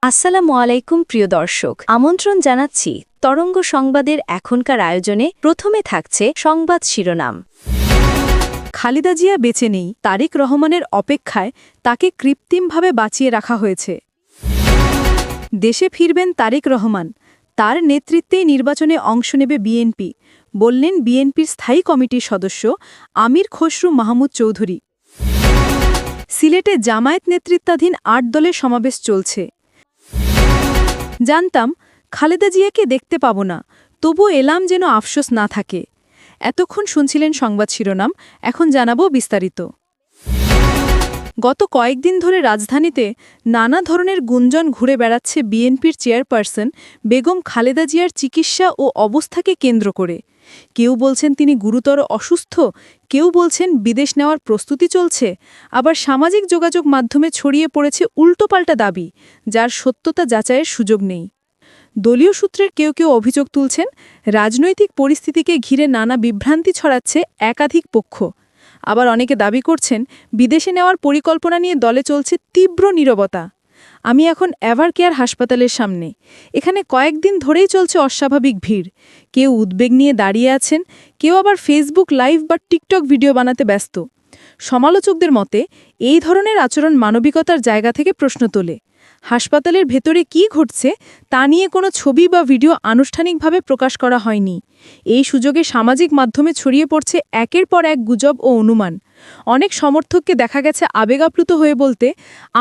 আসসালামু আলাইকুম প্রিয় দর্শক, আমন্ত্রণ জানাচ্ছি তরঙ্গ সংবাদের এখনকার আয়োজনে। প্রথমে থাকছে সংবাদ শিরোনাম। খালেদা জিয়া বেঁচে নেই, তারেক রহমানের অপেক্ষায় তাকে কৃত্রিমভাবে বাঁচিয়ে রাখা হয়েছে। দেশে ফিরবেন তারেক রহমান, তার নেতৃত্বেই নির্বাচনে অংশ নেবে বিএনপি, বললেন বিএনপির স্থায়ী কমিটির সদস্য আমির খসরু মাহমুদ চৌধুরী। সিলেটে জামায়াত নেতৃত্বাধীন ৮ দলের সমাবেশ চলছে। জানতাম খালেদা জিয়াকে দেখতে পাব না, তবু এলাম যেন আফসোস না থাকে। এতক্ষণ শুনছিলেন সংবাদ শিরোনাম, এখন জানাবো বিস্তারিত। গত কয়েকদিন ধরে রাজধানীতে নানা ধরনের গুঞ্জন ঘুরে বেড়াচ্ছে বিএনপির চেয়ারপারসন বেগম খালেদা জিয়ার চিকিৎসা ও অবস্থাকে কেন্দ্র করে। কেউ বলছেন তিনি গুরুতর অসুস্থ, কেউ বলছেন বিদেশ নেওয়ার প্রস্তুতি চলছে, আবার সামাজিক যোগাযোগ মাধ্যমে ছড়িয়ে পড়েছে উল্টোপাল্টা দাবি, যার সত্যতা যাচাইয়ের সুযোগ নেই। দলীয় সূত্রের কেউ কেউ অভিযোগ তুলছেন, রাজনৈতিক পরিস্থিতিকে ঘিরে নানা বিভ্রান্তি ছড়াচ্ছে একাধিক পক্ষ। আবার অনেকে দাবি করছেন, বিদেশে নেওয়ার পরিকল্পনা নিয়ে দলে চলছে তীব্র নীরবতা। আমি এখন এভারকেয়ার হাসপাতালের সামনে। এখানে কয়েকদিন ধরেই চলছে অস্বাভাবিক ভিড়। কেউ উদ্বেগ নিয়ে দাঁড়িয়ে আছেন, কেউ আবার ফেসবুক লাইভ বা টিকটক ভিডিও বানাতে ব্যস্ত। সমালোচকদের মতে এই ধরনের আচরণ মানবিকতার জায়গা থেকে প্রশ্ন তোলে। হাসপাতালের ভেতরে কি ঘটছে তা নিয়ে কোনো ছবি বা ভিডিও আনুষ্ঠানিকভাবে প্রকাশ করা হয়নি। এই সুযোগে সামাজিক মাধ্যমে ছড়িয়ে পড়ছে একের পর এক গুজব ও অনুমান। অনেক সমর্থককে দেখা গেছে আবেগাপ্লুত হয়ে বলতে,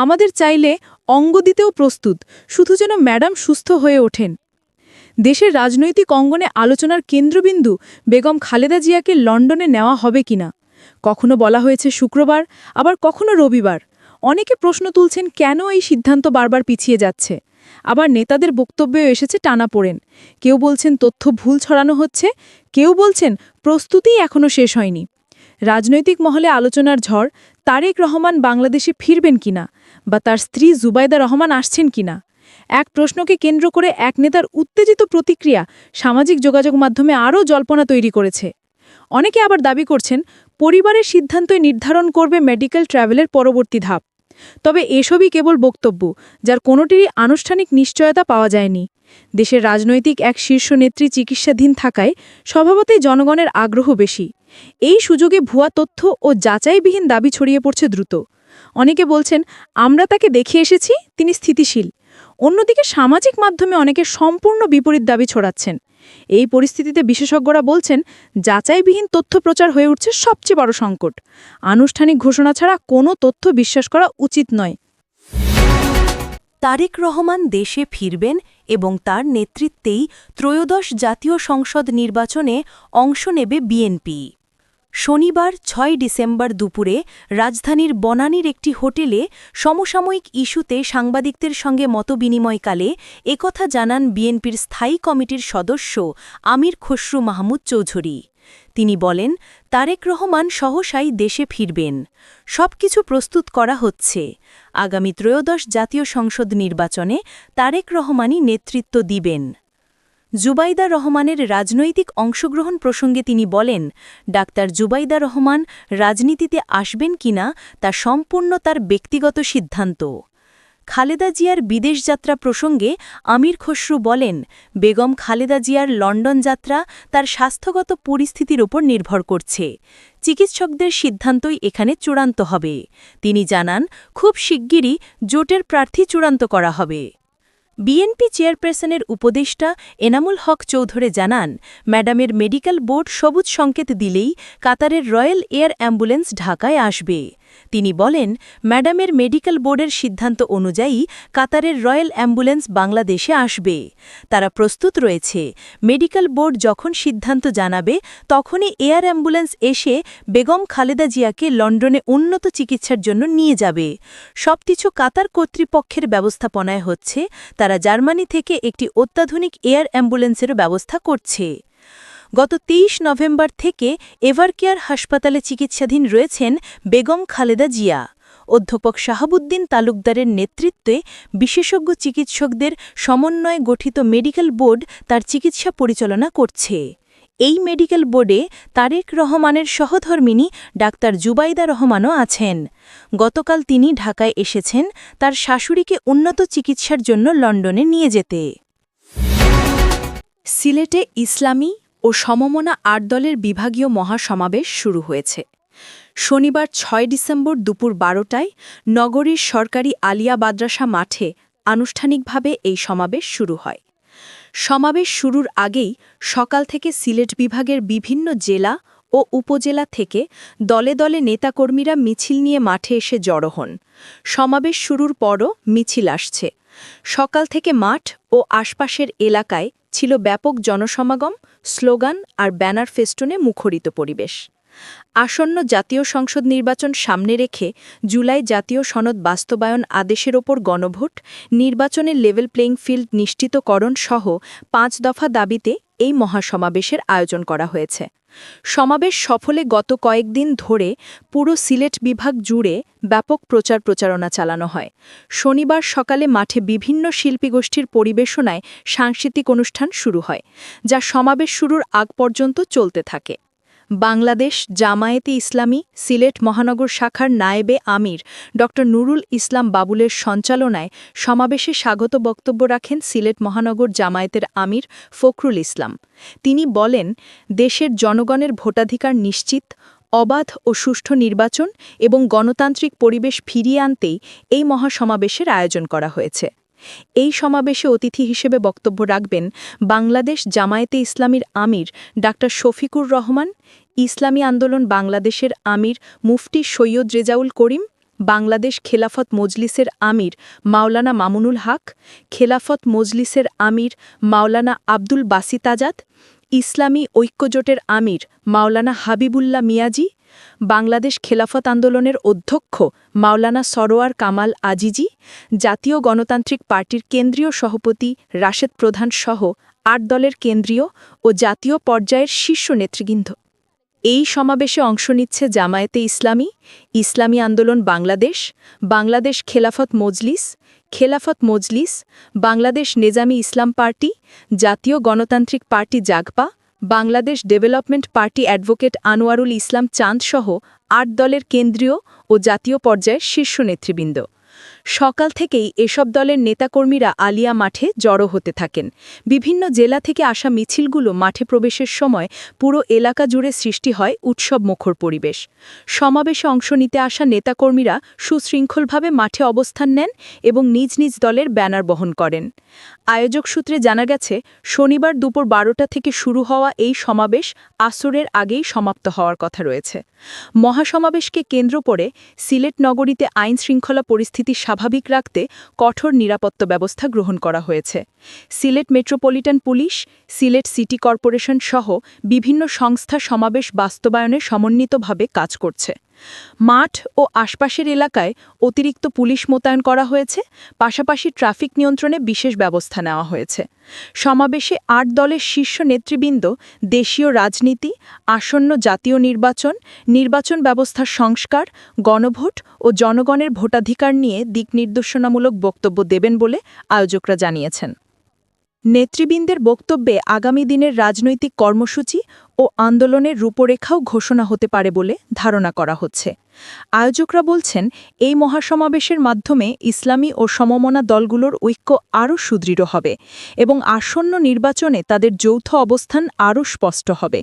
আমাদের চাইলে অঙ্গ দিতেও প্রস্তুত, শুধু যেন ম্যাডাম সুস্থ হয়ে ওঠেন। দেশের রাজনৈতিক অঙ্গনে আলোচনার কেন্দ্রবিন্দু বেগম খালেদা জিয়াকে লন্ডনে নেওয়া হবে কিনা। কখনো বলা হয়েছে শুক্রবার, আবার কখনো রবিবার। অনেকে প্রশ্ন তুলছেন, কেন এই সিদ্ধান্ত বারবার পিছিয়ে যাচ্ছে। আবার নেতাদের বক্তব্যেও এসেছে টানাপোড়েন। কেউ বলছেন তথ্য ভুল ছড়ানো হচ্ছে, কেউ বলছেন প্রস্তুতিই এখনও শেষ হয়নি। রাজনৈতিক মহলে আলোচনার ঝড়, তারেক রহমান বাংলাদেশে ফিরবেন কিনা, বা তার স্ত্রী জুবাইদা রহমান আসছেন কিনা। এক প্রশ্নকে কেন্দ্র করে এক নেতার উত্তেজিত প্রতিক্রিয়া সামাজিক যোগাযোগ মাধ্যমে আরও জল্পনা তৈরি করেছে। অনেকে আবার দাবি করছেন, পরিবারের সিদ্ধান্তই নির্ধারণ করবে মেডিকেল ট্রাভেলের পরবর্তী ধাপ। তবে এসবই কেবল বক্তব্য, যার কোনোটিরই আনুষ্ঠানিক নিশ্চয়তা পাওয়া যায়নি। দেশের রাজনৈতিক এক শীর্ষ নেত্রী চিকিৎসাধীন থাকায় স্বভাবতই জনগণের আগ্রহ বেশি। এই সুযোগে ভুয়া তথ্য ও যাচাইবিহীন দাবি ছড়িয়ে পড়ছে দ্রুত। অনেকে বলছেন, আমরা তাকে দেখে এসেছি, তিনি স্থিতিশীল। অন্যদিকে সামাজিক মাধ্যমে অনেকে সম্পূর্ণ বিপরীত দাবি ছড়াচ্ছেন। এই পরিস্থিতিতে বিশেষজ্ঞরা বলছেন, যাচাইবিহীন তথ্য প্রচার হয়ে উঠছে সবচেয়ে বড় সংকট। আনুষ্ঠানিক ঘোষণা ছাড়া কোনো তথ্য বিশ্বাস করা উচিত নয়। তারেক রহমান দেশে ফিরবেন এবং তার নেতৃত্বেই ত্রয়োদশ জাতীয় সংসদ নির্বাচনে অংশ নেবে বিএনপি। শনিবার ৬ ডিসেম্বর দুপুরে রাজধানীর বনানীর একটি হোটেলে সমসাময়িক ইস্যুতে সাংবাদিকদের সঙ্গে মতবিনিময়কালে একথা জানান বিএনপির স্থায়ী কমিটির সদস্য আমির খসরু মাহমুদ চৌধুরী। তিনি বলেন, তারেক রহমান সহসাই দেশে ফিরবেন। সবকিছু প্রস্তুত করা হচ্ছে। আগামী ত্রয়োদশ জাতীয় সংসদ নির্বাচনে তারেক রহমানই নেতৃত্ব দিবেন। জুবাইদা রহমানের রাজনৈতিক অংশগ্রহণ প্রসঙ্গে তিনি বলেন, ডাক্তার জুবাইদা রহমান রাজনীতিতে আসবেন কিনা তা সম্পূর্ণ তার ব্যক্তিগত সিদ্ধান্ত। খালেদা জিয়ার বিদেশ যাত্রা প্রসঙ্গে আমির খসরু বলেন, বেগম খালেদা জিয়ার লন্ডন যাত্রা তার স্বাস্থ্যগত পরিস্থিতির ওপর নির্ভর করছে। চিকিৎসকদের সিদ্ধান্তই এখানে চূড়ান্ত হবে। তিনি জানান, খুব শিগগিরই জোটের প্রার্থী চূড়ান্ত করা হবে। বিএনপি চেয়ারপারসনের উপদেষ্টা এনামুল হক চৌধুরী জানান, ম্যাডামের মেডিকেল বোর্ড সবুজ সংকেত দিলেই কাতারের রয়্যাল এয়ার অ্যাম্বুলেন্স ঢাকায় আসবে। তিনি বলেন, ম্যাডামের মেডিকেল বোর্ডের সিদ্ধান্ত অনুযায়ী কাতারের রয়্যাল অ্যাম্বুলেন্স বাংলাদেশে আসবে। তারা প্রস্তুত রয়েছে। মেডিকেল বোর্ড যখন সিদ্ধান্ত জানাবে তখনই এয়ার অ্যাম্বুলেন্স এসে বেগম খালেদা জিয়াকে লন্ডনে উন্নত চিকিৎসার জন্য নিয়ে যাবে। সবকিছু কাতার কর্তৃপক্ষের ব্যবস্থাপনায় হচ্ছে। তারা জার্মানি থেকে একটি অত্যাধুনিক এয়ার অ্যাম্বুলেন্সেরও ব্যবস্থা করছে। গত ২৩ নভেম্বর থেকে এভারকেয়ার হাসপাতালে চিকিৎসাধীন রয়েছেন বেগম খালেদা জিয়া। অধ্যাপক শাহাবুদ্দিন তালুকদারের নেতৃত্বে বিশেষজ্ঞ চিকিৎসকদের সমন্বয়ে গঠিত মেডিকেল বোর্ড তার চিকিৎসা পরিচালনা করছে। এই মেডিকেল বোর্ডে তারেক রহমানের সহধর্মিণী ডাক্তার জুবাইদা রহমানও আছেন। গতকাল তিনি ঢাকায় এসেছেন তার শাশুড়িকে উন্নত চিকিৎসার জন্য লন্ডনে নিয়ে যেতে। সিলেটে ইসলামী ও সমমনা ৮ দলের বিভাগীয় মহাসমাবেশ শুরু হয়েছে। শনিবার ৬ ডিসেম্বর দুপুর ১২টায় নগরীর সরকারি আলিয়া মাদ্রাসা মাঠে আনুষ্ঠানিকভাবে এই সমাবেশ শুরু হয়। সমাবেশ শুরুর আগেই সকাল থেকে সিলেট বিভাগের বিভিন্ন জেলা ও উপজেলা থেকে দলে দলে নেতাকর্মীরা মিছিল নিয়ে মাঠে এসে জড়ো হন। সমাবেশ শুরুর পরও মিছিল আসছে। সকাল থেকে মাঠ ও আশপাশের এলাকায় ছিল ব্যাপক জনসমাগম, স্লোগান আর ব্যানার ফেস্টুনে মুখরিত পরিবেশ। আসন্ন জাতীয় সংসদ নির্বাচন সামনে রেখে জুলাই জাতীয় সনদ বাস্তবায়ন আদেশের ওপর গণভোট, নির্বাচনের লেভেল প্লেইং ফিল্ড নিশ্চিতকরণ সহ ৫ দফা দাবিতে এই মহাসমাবেশের আয়োজন করা হয়েছে। সমাবেশ সফলে গত কয়েকদিন ধরে পুরো সিলেট বিভাগ জুড়ে ব্যাপক প্রচারণা চালানো হয়। শনিবার সকালে মাঠে বিভিন্ন শিল্পীগোষ্ঠীর পরিবেশনায় সাংস্কৃতিক অনুষ্ঠান শুরু হয়, যা সমাবেশ শুরুর আগ পর্যন্ত চলতে থাকে। বাংলাদেশ জামায়াতে ইসলামী সিলেট মহানগর শাখার নায়েবে আমির ড নুরুল ইসলাম বাবুলের সঞ্চালনায় সমাবেশে স্বাগত বক্তব্য রাখেন সিলেট মহানগর জামায়াতের আমির ফখরুল ইসলাম। তিনি বলেন, দেশের জনগণের ভোটাধিকার নিশ্চিত, অবাধ ও সুষ্ঠু নির্বাচন এবং গণতান্ত্রিক পরিবেশ ফিরিয়ে আনতেই এই মহাসমাবেশের আয়োজন করা হয়েছে। এই সমাবেশে অতিথি হিসেবে বক্তব্য রাখবেন বাংলাদেশ জামায়াতে ইসলামীর আমির ডাক্তার শফিকুর রহমান, ইসলামী আন্দোলন বাংলাদেশের আমির মুফতি সৈয়দ রেজাউল করিম, বাংলাদেশ খেলাফত মজলিসের আমির মাওলানা মামুনুল হক, খেলাফত মজলিসের আমির মাওলানা আব্দুল বাসিত আজাদ, ইসলামী ঐক্যজোটের আমির মাওলানা হাবিবুল্লাহ মিয়াজি, বাংলাদেশ খেলাফত আন্দোলনের অধ্যক্ষ মাওলানা সরোয়ার কামাল আজিজি, জাতীয় গণতান্ত্রিক পার্টির কেন্দ্রীয় সভাপতি রাশেদ প্রধান সহ ৮ দলের কেন্দ্রীয় ও জাতীয় পর্যায়ের শীর্ষ নেতৃবৃন্দ। এই সমাবেশে অংশ নিচ্ছে জামায়াতে ইসলামী, ইসলামী আন্দোলন Bangladesh, Bangladesh Khelafat Majlis, Bangladesh Nezami Islam party, Jatiya Ganatantrik party Jagpa, Bangladesh development party advocate Anwarul Islam Chand সহ ৮ দলের কেন্দ্রীয় ও জাতীয় পর্যায়ের শীর্ষ নেতৃবৃন্দ। সকাল থেকেই এসব দলের নেতাকর্মীরা আলিয়া মাঠে জড়ো হতে থাকেন। বিভিন্ন জেলা থেকে আসা মিছিলগুলো মাঠে প্রবেশের সময় পুরো এলাকা জুড়ে সৃষ্টি হয় উৎসবমুখর পরিবেশ। সমাবেশে অংশ নিতে আসা নেতাকর্মীরা সুশৃঙ্খলভাবে মাঠে অবস্থান নেন এবং নিজ নিজ দলের ব্যানার বহন করেন। আয়োজক সূত্রে জানা গেছে, শনিবার দুপুর ১২টা থেকে শুরু হওয়া এই সমাবেশ আসরের আগেই সমাপ্ত হওয়ার কথা রয়েছে। মহাসমাবেশকে কেন্দ্র করে সিলেট নগরীতে আইন শৃঙ্খলা পরিস্থিতি স্বাভাবিক রাখতে কঠোর নিরাপত্তা ব্যবস্থা গ্রহণ করা হয়েছে। Sylhet metropolitan police, Sylhet city corporation সহ বিভিন্ন সংস্থা সমাবেশ বাস্তবায়নে সমন্বিতভাবে কাজ করছে। মাঠ ও আশপাশের এলাকায় অতিরিক্ত পুলিশ মোতায়েন করা হয়েছে, পাশাপাশি ট্রাফিক নিয়ন্ত্রণে বিশেষ ব্যবস্থা নেওয়া হয়েছে। সমাবেশে ৮ দলের শীর্ষ নেতৃবৃন্দ দেশীয় রাজনীতি, আসন্ন জাতীয় নির্বাচন ব্যবস্থার সংস্কার, গণভোট ও জনগণের ভোটাধিকার নিয়ে দিকনির্দেশনামূলক বক্তব্য দেবেন বলে আয়োজকরা জানিয়েছেন। নেতৃবৃন্দের বক্তব্যে আগামী দিনের রাজনৈতিক কর্মসূচি ও আন্দোলনের রূপরেখাও ঘোষণা হতে পারে বলে ধারণা করা হচ্ছে। আয়োজকরা বলছেন, এই মহাসমাবেশের মাধ্যমে ইসলামী ও সমমনা দলগুলোর ঐক্য আরও সুদৃঢ় হবে এবং আসন্ন নির্বাচনে তাদের যৌথ অবস্থান আরও স্পষ্ট হবে।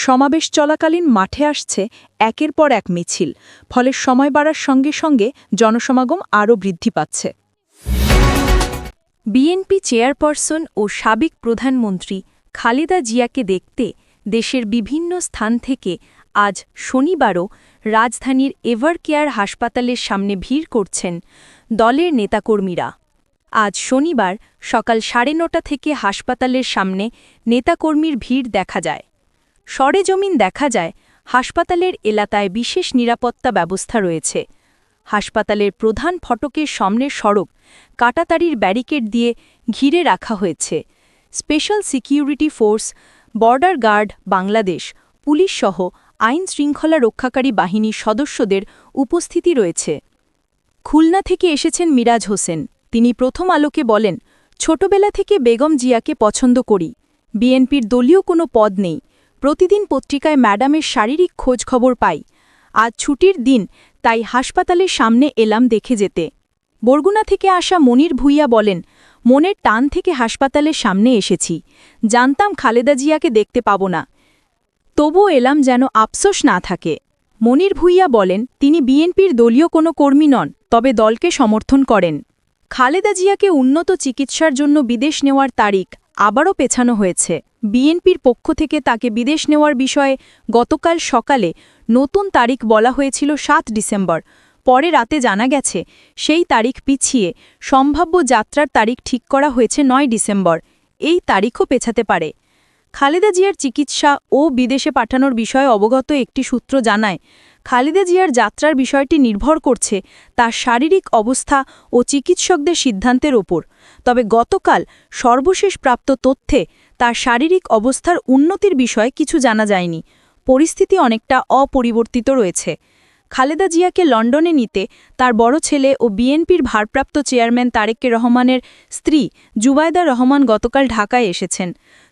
সমাবেশ চলাকালীন মাঠে আসছে একের পর এক মিছিল, ফলে সময় বাড়ার সঙ্গে সঙ্গে জনসমাগম আরও বৃদ্ধি পাচ্ছে। বিএনপি চেয়ারপারসন ও সাবেক প্রধানমন্ত্রী খালেদা জিয়াকে দেখতে দেশের বিভিন্ন স্থান থেকে আজ শনিবারও রাজধানীর এভারকেয়ার হাসপাতালের সামনে ভিড় করছেন দলের নেতাকর্মীরা। আজ শনিবার সকাল 9:30 থেকে হাসপাতালের সামনে নেতাকর্মীর ভিড় দেখা যায়। সরেজমিন দেখা যায়, হাসপাতালের এলাকায় বিশেষ নিরাপত্তা ব্যবস্থা রয়েছে। হাসপাতালের প্রধান ফটকের সামনের সড়ক কাঁটাতারের ব্যারিকেড দিয়ে ঘিরে রাখা হয়েছে। Special security force, border guard Bangladesh, পুলিশসহ আইন শৃঙ্খলা রক্ষাকারী বাহিনীর সদস্যদের উপস্থিতি রয়েছে। খুলনা থেকে এসেছেন মিরাজ হোসেন। তিনি প্রথম আলোকে বলেন, ছোটবেলা থেকে বেগম জিয়াকে পছন্দ করি। বিএনপির দলীয় কোনো পদ নেই, প্রতিদিন পত্রিকায় ম্যাডামের শারীরিক খোঁজ খবর পাই। আজ ছুটির দিন, তাই হাসপাতালের সামনে এলাম দেখে যেতে। বরগুনা থেকে আসা মনির ভূঁইয়া বলেন, মনের টান থেকে হাসপাতালের সামনে এসেছি। জানতাম খালেদা জিয়াকে দেখতে পাব না, তবুও এলাম যেন আফসোস না থাকে। মনির ভূঁইয়া বলেন, তিনি বিএনপির দলীয় কোনো কর্মী নন, তবে দলকে সমর্থন করেন। খালেদা জিয়াকে উন্নত চিকিৎসার জন্য বিদেশ নেওয়ার তারিখ আবারও পেছানো হয়েছে। বিএনপির পক্ষ থেকে তাকে বিদেশ নেওয়ার বিষয়ে গতকাল সকালে নতুন তারিখ বলা হয়েছিল ৭ ডিসেম্বর। পরে রাতে জানা গেছে সেই তারিখ পিছিয়ে সম্ভাব্য যাত্রার তারিখ ঠিক করা হয়েছে ৯ ডিসেম্বর। এই তারিখও পেছাতে পারে। খালেদা জিয়ার চিকিৎসা ও বিদেশে পাঠানোর বিষয়ে অবগত একটি সূত্র জানায়, খালেদা জিয়ার যাত্রার বিষয়টি নির্ভর করছে তার শারীরিক অবস্থা ও চিকিৎসকদের সিদ্ধান্তের ওপর। তবে গতকাল সর্বশেষ প্রাপ্ত তথ্যে তার শারীরিক অবস্থার উন্নতির বিষয়ে কিছু জানা যায়নি। পরিস্থিতি অনেকটা অপরিবর্তিত রয়েছে। খালেদা জিয়াকে লন্ডনে নিতে তার বড় ছেলে ও বিএনপির ভারপ্রাপ্ত চেয়ারম্যান তারেক রহমানের স্ত্রী জুবাইদা রহমান গতকাল ঢাকায় এসেছেন।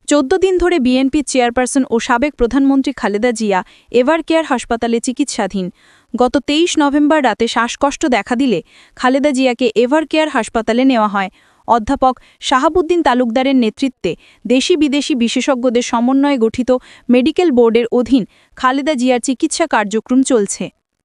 ১৪ দিন ধরে বিএনপি চেয়ারপারসন ও সাবেক প্রধানমন্ত্রী খালেদা জিয়া এভারকেয়ার হাসপাতালে চিকিৎসাধীন। গত ২৩ নভেম্বর রাতে শ্বাসকষ্ট দেখা দিলে খালেদা জিয়াকে এভারকেয়ার হাসপাতালে নেওয়া হয়। অধ্যাপক শাহাবুদ্দিন তালুকদারের নেতৃত্বে দেশি বিদেশি বিশেষজ্ঞদের সমন্বয়ে গঠিত মেডিকেল বোর্ডের অধীন খালেদা জিয়ার চিকিৎসা কার্যক্রম চলছে।